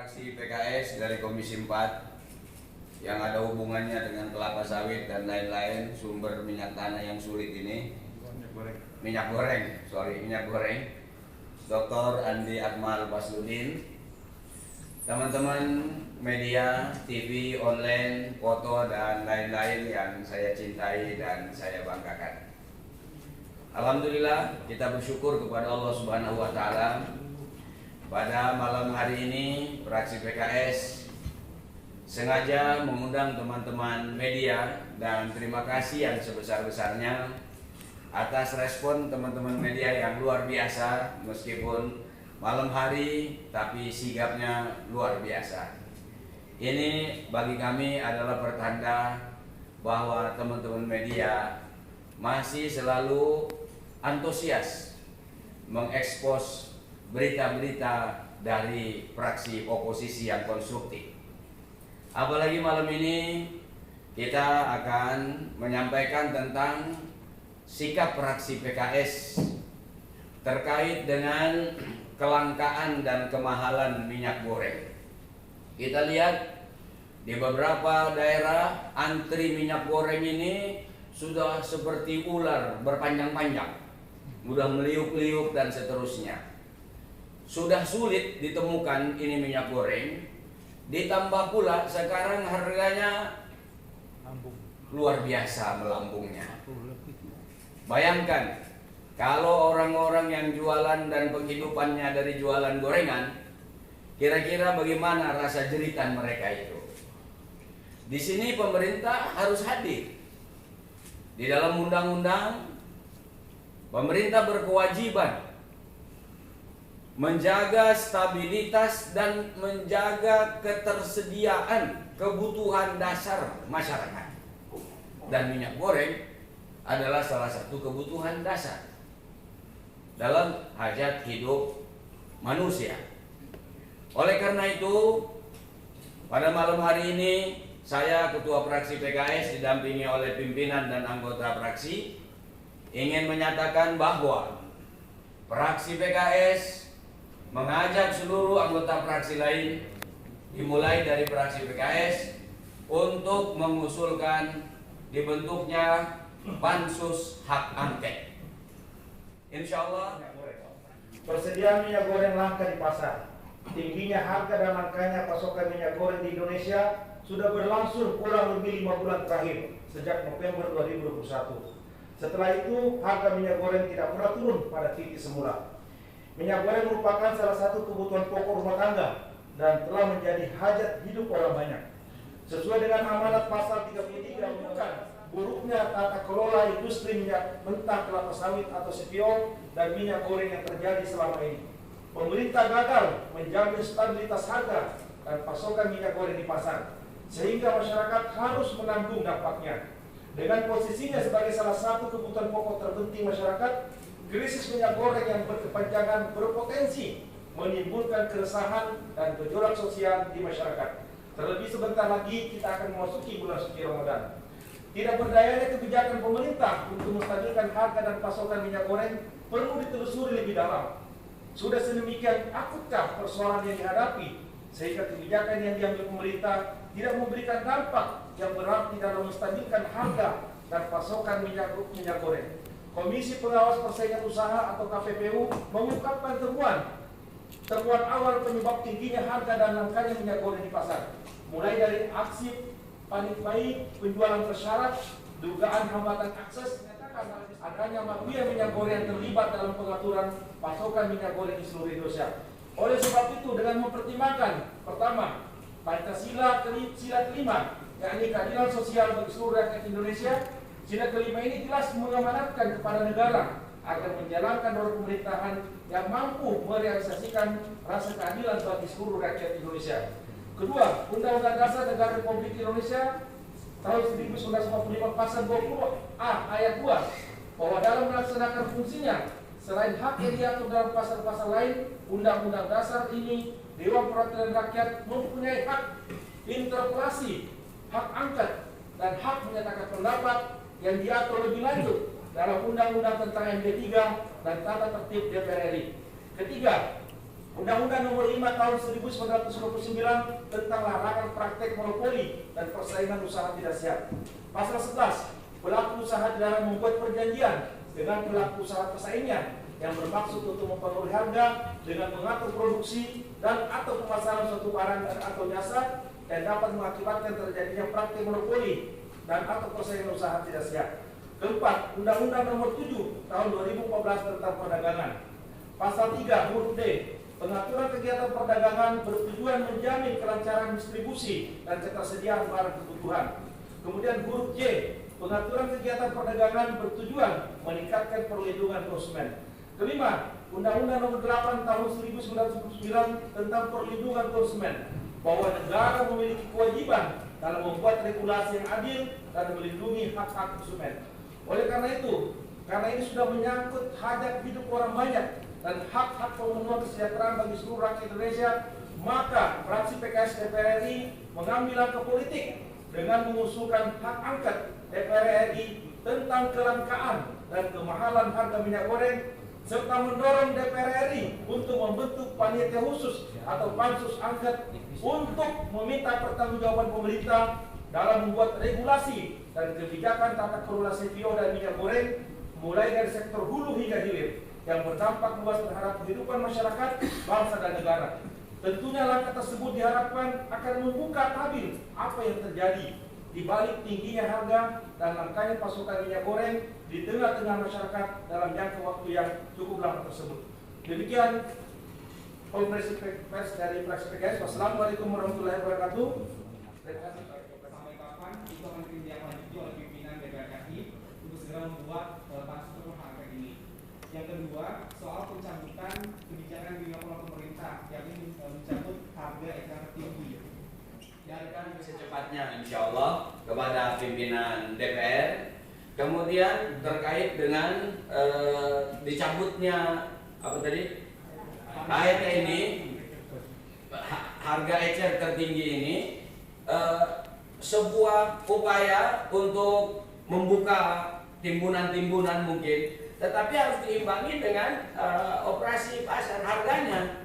fraksi PKS dari Komisi 4 yang ada hubungannya dengan kelapa sawit dan lain-lain, sumber minyak tanah yang sulit ini, minyak goreng, Dr. Andi Akmal Basludin, teman-teman media, TV, online, foto, dan lain-lain yang saya cintai dan saya banggakan. Alhamdulillah, kita bersyukur kepada Allah Subhanahu wa Ta'ala. Pada malam hari ini, fraksi PKS sengaja mengundang teman-teman media, dan terima kasih yang sebesar-besarnya atas respon teman-teman media yang luar biasa. Meskipun malam hari, tapi sigapnya luar biasa. Ini bagi kami adalah pertanda bahwa teman-teman media masih selalu antusias mengekspos berita-berita dari fraksi oposisi yang konstruktif. Apalagi malam ini kita akan menyampaikan tentang sikap fraksi PKS terkait dengan kelangkaan dan kemahalan minyak goreng. Kita lihat di beberapa daerah antri minyak goreng ini sudah seperti ular berpanjang-panjang, mudah meliuk-liuk dan seterusnya. Sudah sulit ditemukan ini minyak goreng, ditambah pula sekarang harganya luar biasa melambungnya. Bayangkan kalau orang-orang yang jualan dan penghidupannya dari jualan gorengan, kira-kira bagaimana rasa jeritan mereka itu. Di sini pemerintah harus hadir. Di dalam undang-undang, pemerintah berkewajiban menjaga stabilitas dan menjaga ketersediaan kebutuhan dasar masyarakat. Dan minyak goreng adalah salah satu kebutuhan dasar dalam hajat hidup manusia. Oleh karena itu, pada malam hari ini saya, Ketua Fraksi PKS didampingi oleh pimpinan dan anggota fraksi, ingin menyatakan bahwa fraksi PKS mengajak seluruh anggota fraksi lain, dimulai dari fraksi PKS, untuk mengusulkan dibentuknya pansus hak angket. Insya Allah, persediaan minyak goreng langka di pasar, tingginya harga dan langkanya pasokan minyak goreng di Indonesia sudah berlangsung kurang lebih 5 bulan terakhir sejak November 2021. Setelah itu, harga minyak goreng tidak pernah turun pada titik semula. Minyak goreng merupakan salah satu kebutuhan pokok rumah tangga dan telah menjadi hajat hidup orang banyak. Sesuai dengan amanat pasal 33 menunjukkan buruknya tata kelola industri minyak mentah kelapa sawit atau CPO dan minyak goreng yang terjadi selama ini. Pemerintah gagal menjamin stabilitas harga dan pasokan minyak goreng di pasar, sehingga masyarakat harus menanggung dampaknya. Dengan posisinya sebagai salah satu kebutuhan pokok terpenting masyarakat, krisis minyak goreng yang berkepanjangan berpotensi menimbulkan keresahan dan gejolak sosial di masyarakat. Terlebih sebentar lagi kita akan memasuki bulan suci Ramadan. Tidak berdayanya kebijakan pemerintah untuk menstabilkan harga dan pasokan minyak goreng perlu ditelusuri lebih dalam. Sudah sedemikian akutkah persoalan yang dihadapi sehingga kebijakan yang diambil pemerintah tidak memberikan dampak yang berarti dalam menstabilkan harga dan pasokan minyak goreng. Komisi Pengawas Persaingan Usaha atau KPPU mengungkapkan temuan awal penyebab tingginya harga dan langkanya minyak goreng di pasar, mulai dari aksi panik buying, penjualan bersyarat, dugaan hambatan akses, menyatakan adanya mafia minyak goreng yang terlibat dalam pengaturan pasokan minyak goreng di seluruh Indonesia. Oleh sebab itu, dengan mempertimbangkan pertama, Pancasila sila kelima, yakni keadilan sosial bagi seluruh rakyat Indonesia, sila kelima ini jelas mengamanatkan kepada negara agar menjalankan roda pemerintahan yang mampu merealisasikan rasa keadilan bagi seluruh rakyat Indonesia. Kedua, Undang-Undang Dasar Negara Republik Indonesia tahun 1945 pasal 20A ayat 2 bahwa dalam melaksanakan fungsinya, selain hak yang diatur dalam pasal-pasal lain, Undang-Undang Dasar ini, Dewan Perwakilan Rakyat mempunyai hak interpelasi, hak angket, dan hak menyatakan pendapat yang diatur lebih lanjut dalam Undang-Undang tentang MD3 dan Tata Tertib DPR RI. Ketiga, Undang-Undang Nomor 5 Tahun 1929 tentang larangan praktek monopoli dan persaingan usaha tidak sehat. Pasal 11, pelaku usaha dilarang membuat perjanjian dengan pelaku usaha pesaingnya yang bermaksud untuk mempengaruhi harga dengan mengatur produksi dan atau pemasaran suatu barang dan atau jasa yang dapat mengakibatkan terjadinya praktek monopoli dan atau persaingan usaha tidak sehat. Keempat, Undang-Undang Nomor 7 Tahun 2014 tentang perdagangan. Pasal 3 huruf D, pengaturan kegiatan perdagangan bertujuan menjamin kelancaran distribusi dan ketersediaan barang kebutuhan. Kemudian huruf J, pengaturan kegiatan perdagangan bertujuan meningkatkan perlindungan konsumen. Kelima, Undang-Undang Nomor 8 Tahun 1999 tentang perlindungan konsumen, bahwa negara memiliki kewajiban dalam membuat regulasi yang adil dan melindungi hak-hak konsumen. Oleh karena itu, karena ini sudah menyangkut hajat hidup orang banyak dan hak-hak pemenuhan kesejahteraan bagi seluruh rakyat Indonesia, maka fraksi PKS DPR RI mengambil langkah politik dengan mengusulkan hak angket DPR RI tentang kelangkaan dan kemahalan harga minyak goreng, serta mendorong DPR RI untuk membentuk panitia khusus atau pansus angket untuk meminta pertanggungjawaban pemerintah dalam membuat regulasi dan kebijakan tata kelola CPO dan minyak goreng mulai dari sektor hulu hingga hilir yang berdampak luas terhadap kehidupan masyarakat, bangsa dan negara. Tentunya langkah tersebut diharapkan akan membuka tabir apa yang terjadi di balik tingginya harga dan langkanya pasokan minyak goreng di tengah-tengah masyarakat dalam jangka waktu yang cukup lama tersebut. Demikian konferensi pers dari fraksi PKS. Wassalamualaikum warahmatullahi wabarakatuh. Sampai kapan itu akan ditindaklanjuti oleh pimpinan DPR RI untuk segera membuat pansus turun harga ini. Yang kedua, soal pencabutan kebijakan yang dilakukan oleh pemerintah, yakni mencabut harga eceran tertinggi. Biarkan secepatnya insya Allah kepada pimpinan DPR. Kemudian terkait dengan dicabutnya apa tadi HET ini, harga ecer tertinggi ini, sebuah upaya untuk membuka timbunan-timbunan mungkin, tetapi harus diimbangi dengan operasi pasar harganya.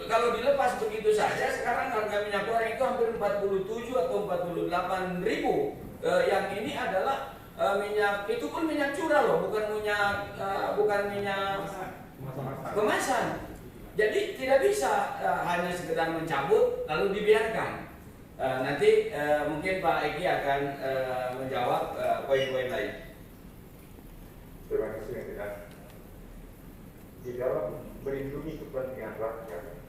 Kalau dilepas begitu saja, sekarang harga minyak goreng itu hampir 47 atau 48 ribu. Yang ini adalah minyak, itu pun minyak curah loh, bukan minyak kemasan. Jadi tidak bisa hanya sekedar mencabut lalu dibiarkan. Nanti mungkin Pak Eki akan menjawab poin-poin lain. Terima kasih yang tidak. Di dalam melindungi kepentingan rakyat,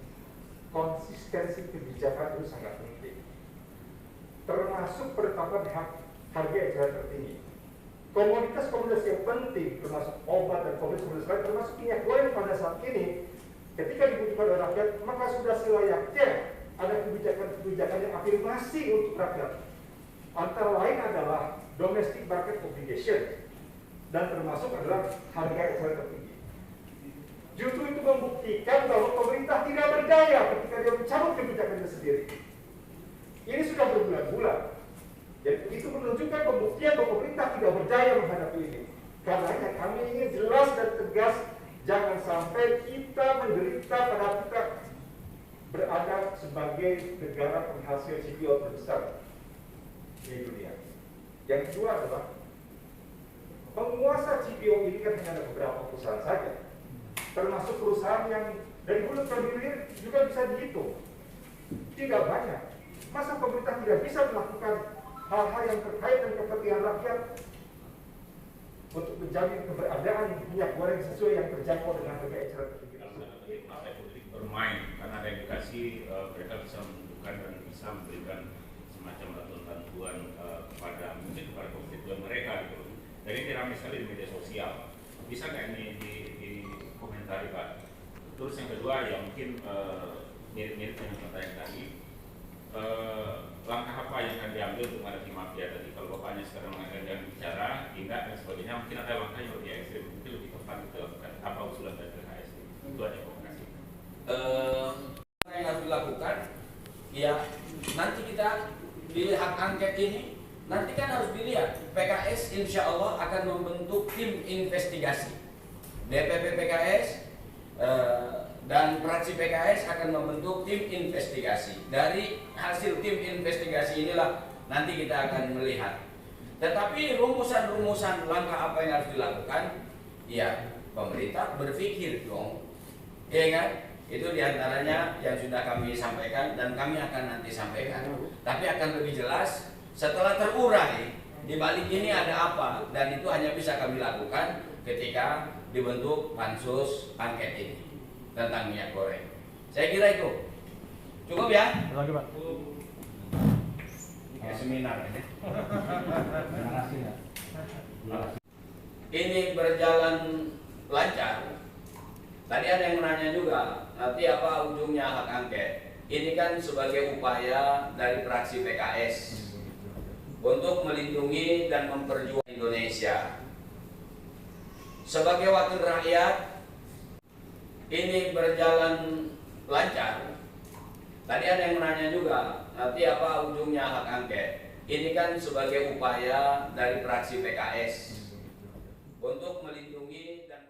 konsistensi kebijakan itu sangat penting. Termasuk penetapan harga eceran tertinggi. Komoditas-komoditas yang penting, termasuk obat dan komoditas lain, termasuk minyak goreng pada saat ini, ketika dibutuhkan oleh rakyat, maka sudah selayaknya ada kebijakan-kebijakan yang afirmasi untuk rakyat. Antara lain adalah domestic market obligation dan termasuk adalah harga eceran tertinggi. Justru itu membuktikan bahwa pemerintah tidak berdaya ketika dia mencabut kebijakannya sendiri. Ini sudah berbulan-bulan. Jadi itu menunjukkan pembuktian bahwa pemerintah tidak berdaya menghadapi ini. Karena kami ingin jelas dan tegas, jangan sampai kita menderita pada kita berada sebagai negara penghasil CPO terbesar di dunia. Yang kedua adalah penguasa CPO ini kan hanya ada beberapa perusahaan saja, termasuk perusahaan yang dari hulu ke hilir juga bisa dihitung, tidak banyak. Masa pemerintah tidak bisa melakukan hal-hal yang terkait dengan kepentingan rakyat untuk menjamin keberadaan minyak goreng sesuai yang terjangkau dengan harga eceran tertinggi? Partai politik bermain karena ada edukasi, mereka bisa menentukan dan bisa memberikan semacam bantuan kepada konstituen mereka gitu. Dan ini ramai sekali di media sosial. Bisa nggak ini dikomentari Pak? Terus yang kedua ya mungkin mirip-mirip dengan pertanyaan tadi. Langkah apa yang akan diambil untuk menghadapi mafia tadi? Kalau bapaknya sekarang mengadakan bicara, tindak dan sebagainya, mungkin ada langkah yang lebih ekstrim, mungkin lebih tepat dilakukan. Apa usulan dari PKS? Itu aja, terima kasih. Yang harus dilakukan, ya nanti kita di hak angket ini, nanti kan harus dilihat PKS insya Allah akan membentuk tim investigasi. DPP PKS dan fraksi fraksi PKS akan membentuk tim investigasi. Dari hasil tim investigasi inilah nanti kita akan melihat. Tetapi rumusan-rumusan langkah apa yang harus dilakukan, ya pemerintah berpikir dong, ya kan? Itu diantaranya yang sudah kami sampaikan dan kami akan nanti sampaikan. Tapi akan lebih jelas setelah terurai di balik ini ada apa, dan itu hanya bisa kami lakukan ketika dibentuk pansus angket ini tentang minyak goreng. Saya kira itu cukup ya. Lagi Pak. Kayak seminar ini. Terima kasih ya. Ini berjalan lancar. Tadi ada yang menanya juga, nanti apa ujungnya hak angket? Ini kan sebagai upaya dari fraksi PKS untuk melindungi dan memperjuangkan Indonesia. Sebagai wakil rakyat, ini berjalan lancar. Tadi ada yang menanya juga, nanti apa ujungnya hak angket? Ini kan sebagai upaya dari fraksi PKS untuk melindungi dan